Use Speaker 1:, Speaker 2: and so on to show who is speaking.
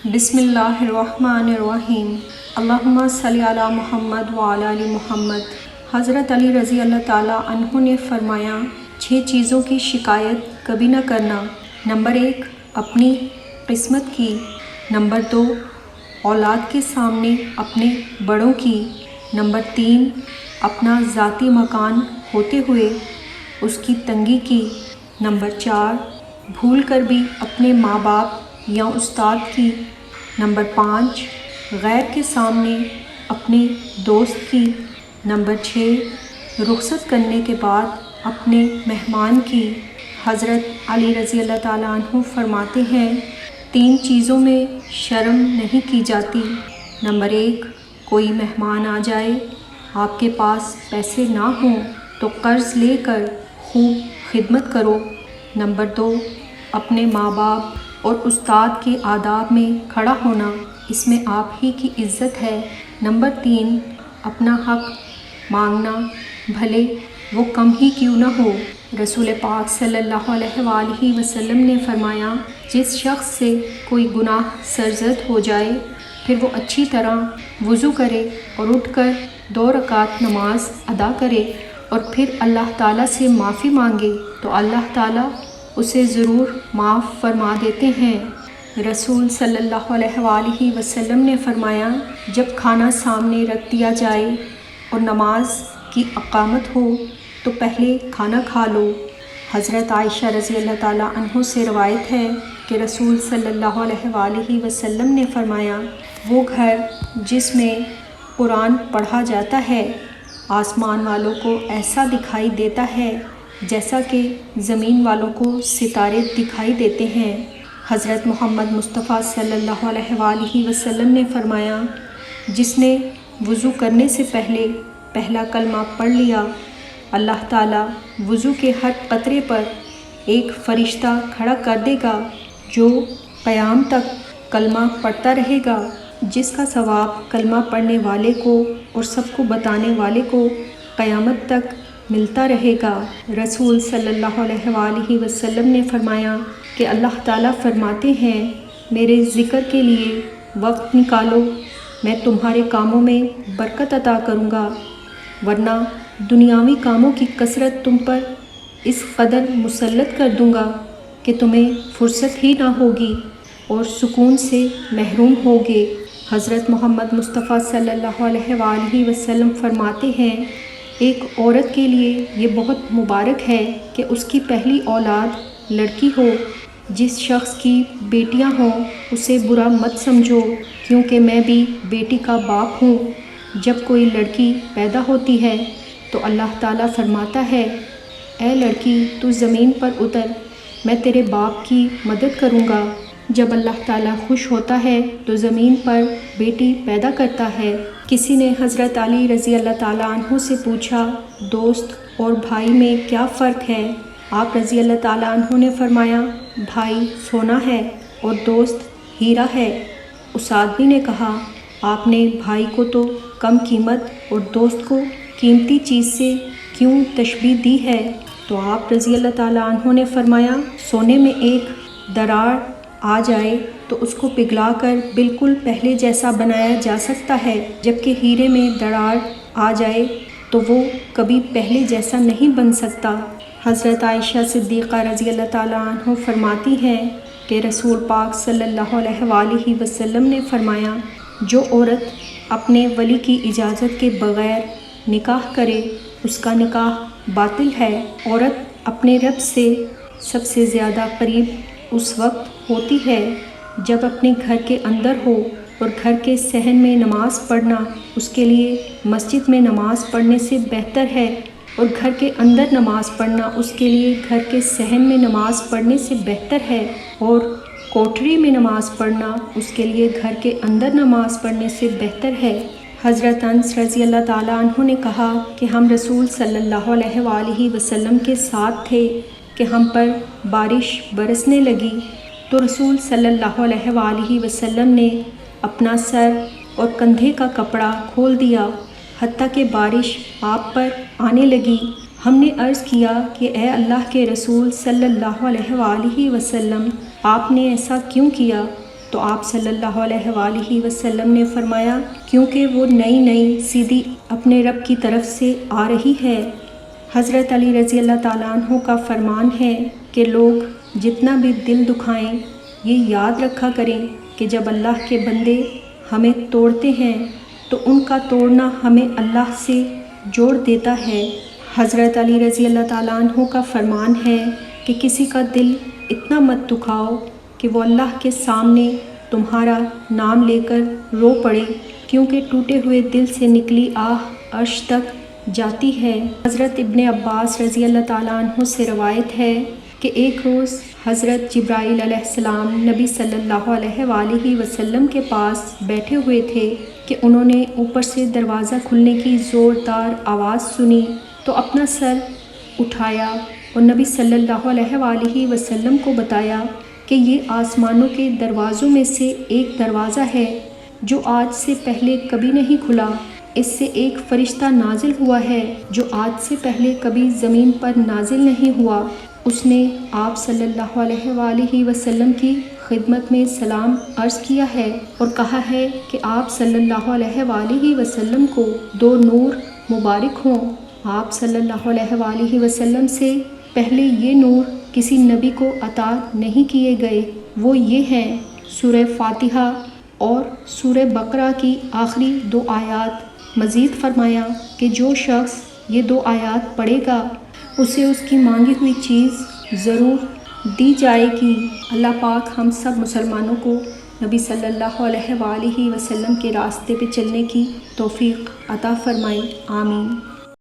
Speaker 1: بسم اللہ الرحمن الرحیم۔ اللہم صلی علی محمد وعلی آل محمد۔ حضرت علی رضی اللہ تعالیٰ عنہ نے فرمایا 6 چیزوں کی شکایت کبھی نہ کرنا۔ نمبر 1 اپنی قسمت کی۔ نمبر 2 اولاد کے سامنے اپنے بڑوں کی۔ نمبر 3 اپنا ذاتی مکان ہوتے ہوئے اس کی تنگی کی۔ نمبر 4 بھول کر بھی اپنے ماں باپ یا استاد کی۔ نمبر 5 غیر کے سامنے اپنے دوست کی۔ نمبر 6 رخصت کرنے کے بعد اپنے مہمان کی۔ حضرت علی رضی اللہ تعالیٰ عنہ فرماتے ہیں 3 چیزوں میں شرم نہیں کی جاتی۔ نمبر 1 کوئی مہمان آ جائے، آپ کے پاس پیسے نہ ہوں تو قرض لے کر خوب خدمت کرو۔ نمبر 2 اپنے ماں باپ اور استاد کے آداب میں کھڑا ہونا، اس میں آپ ہی کی عزت ہے۔ نمبر 3 اپنا حق مانگنا، بھلے وہ کم ہی کیوں نہ ہو۔ رسول پاک صلی اللہ علیہ وآلہ وسلم نے فرمایا جس شخص سے کوئی گناہ سرزد ہو جائے پھر وہ اچھی طرح وضو کرے اور اٹھ کر 2 رکعت نماز ادا کرے اور پھر اللہ تعالیٰ سے معافی مانگے تو اللہ تعالیٰ اسے ضرور معاف فرما دیتے ہیں۔ رسول صلی اللہ علیہ وآلہ وسلم نے فرمایا جب کھانا سامنے رکھ دیا جائے اور نماز کی اقامت ہو تو پہلے کھانا کھا لو۔ حضرت عائشہ رضی اللہ تعالیٰ عنہ سے روایت ہے کہ رسول صلی اللہ علیہ وآلہ وسلم نے فرمایا وہ گھر جس میں قرآن پڑھا جاتا ہے آسمان والوں کو ایسا دکھائی دیتا ہے جیسا کہ زمین والوں کو ستارے دکھائی دیتے ہیں۔ حضرت محمد مصطفیٰ صلی اللہ علیہ وآلہ وسلم نے فرمایا جس نے وضو کرنے سے پہلے پہلا کلمہ پڑھ لیا اللہ تعالیٰ وضو کے ہر قطرے پر ایک فرشتہ کھڑا کر دے گا جو قیام تک کلمہ پڑھتا رہے گا، جس کا ثواب کلمہ پڑھنے والے کو اور سب کو بتانے والے کو قیامت تک ملتا رہے گا۔ رسول صلی اللہ علیہ وآلہ وسلم نے فرمایا کہ اللہ تعالیٰ فرماتے ہیں میرے ذکر کے لیے وقت نکالو میں تمہارے کاموں میں برکت عطا کروں گا، ورنہ دنیاوی کاموں کی کثرت تم پر اس قدر مسلط کر دوں گا کہ تمہیں فرصت ہی نہ ہوگی اور سکون سے محروم ہوگے۔ حضرت محمد مصطفیٰ صلی اللہ علیہ وآلہ وسلم فرماتے ہیں ایک عورت کے لیے یہ بہت مبارک ہے کہ اس کی پہلی اولاد لڑکی ہو۔ جس شخص کی بیٹیاں ہوں اسے برا مت سمجھو کیونکہ میں بھی بیٹی کا باپ ہوں۔ جب کوئی لڑکی پیدا ہوتی ہے تو اللہ تعالیٰ فرماتا ہے اے لڑکی تو زمین پر اتر میں تیرے باپ کی مدد کروں گا۔ جب اللہ تعالیٰ خوش ہوتا ہے تو زمین پر بیٹی پیدا کرتا ہے۔ کسی نے حضرت علی رضی اللہ تعالیٰ عنہ سے پوچھا دوست اور بھائی میں کیا فرق ہے؟ آپ رضی اللہ تعالیٰ عنہ نے فرمایا بھائی سونا ہے اور دوست ہیرا ہے۔ اس آدمی نے کہا آپ نے بھائی کو تو کم قیمت اور دوست کو قیمتی چیز سے کیوں تشبیہ دی ہے؟ تو آپ رضی اللہ تعالیٰ عنہ نے فرمایا سونے میں ایک دراڑ آ جائے تو اس کو پگھلا کر بالکل پہلے جیسا بنایا جا سکتا ہے، جبکہ ہیرے میں دراڑ آ جائے تو وہ کبھی پہلے جیسا نہیں بن سکتا۔ حضرت عائشہ صدیقہ رضی اللہ تعالیٰ عنہ فرماتی ہیں کہ رسول پاک صلی اللہ علیہ وآلہ وسلم نے فرمایا جو عورت اپنے ولی کی اجازت کے بغیر نکاح کرے اس کا نکاح باطل ہے۔ عورت اپنے رب سے سب سے زیادہ قریب اس وقت ہوتی ہے جب اپنے گھر کے اندر ہو اور گھر کے صحن میں نماز پڑھنا اس کے لیے مسجد میں نماز پڑھنے سے بہتر ہے اور گھر کے اندر نماز پڑھنا اس کے لیے گھر کے صحن میں نماز پڑھنے سے بہتر ہے اور کوٹھری میں نماز پڑھنا اس کے لیے گھر کے اندر نماز پڑھنے سے بہتر ہے۔ حضرت انس رضی اللہ تعالیٰ عنہ نے کہا کہ ہم رسول صلی اللہ علیہ وآلہ وسلم کے ساتھ تھے کہ ہم پر بارش برسنے لگی تو رسول صلی اللہ علیہ وآلہ وسلم نے اپنا سر اور کندھے کا کپڑا کھول دیا حتیٰ کہ بارش آپ پر آنے لگی۔ ہم نے عرض کیا کہ اے اللہ کے رسول صلی اللہ علیہ وآلہ وسلم آپ نے ایسا کیوں کیا؟ تو آپ صلی اللہ علیہ وآلہ وسلم نے فرمایا کیونکہ وہ نئی نئی سیدھی اپنے رب کی طرف سے آ رہی ہے۔ حضرت علی رضی اللہ تعالیٰ عنہ کا فرمان ہے کہ لوگ جتنا بھی دل دکھائیں یہ یاد رکھا کریں کہ جب اللہ کے بندے ہمیں توڑتے ہیں تو ان کا توڑنا ہمیں اللہ سے جوڑ دیتا ہے۔ حضرت علی رضی اللہ تعالیٰ عنہ کا فرمان ہے کہ کسی کا دل اتنا مت دکھاؤ کہ وہ اللہ کے سامنے تمہارا نام لے کر رو پڑے، کیونکہ ٹوٹے ہوئے دل سے نکلی آہ عرش تک جاتی ہے۔ حضرت ابن عباس رضی اللہ تعالیٰ عنہ سے روایت ہے کہ ایک روز حضرت جبرائیل علیہ السلام نبی صلی اللہ علیہ وآلہ وسلم کے پاس بیٹھے ہوئے تھے کہ انہوں نے اوپر سے دروازہ کھلنے کی زوردار آواز سنی تو اپنا سر اٹھایا اور نبی صلی اللہ علیہ وآلہ وسلم کو بتایا کہ یہ آسمانوں کے دروازوں میں سے ایک دروازہ ہے جو آج سے پہلے کبھی نہیں کھلا، اس سے ایک فرشتہ نازل ہوا ہے جو آج سے پہلے کبھی زمین پر نازل نہیں ہوا۔ اس نے آپ صلی اللہ علیہ وآلہ وسلم کی خدمت میں سلام عرض کیا ہے اور کہا ہے کہ آپ صلی اللہ علیہ وآلہ وسلم کو 2 نور مبارک ہوں۔ آپ صلی اللہ علیہ وآلہ وسلم سے پہلے یہ نور کسی نبی کو عطا نہیں کیے گئے، وہ یہ ہیں سورہ فاتحہ اور سورہ بقرہ کی آخری 2 آیات۔ مزید فرمایا کہ جو شخص یہ 2 آیات پڑھے گا اسے اس کی مانگی ہوئی چیز ضرور دی جائے گی۔ اللہ پاک ہم سب مسلمانوں کو نبی صلی اللہ علیہ وآلہ وسلم کے راستے پہ چلنے کی توفیق عطا فرمائے، آمین۔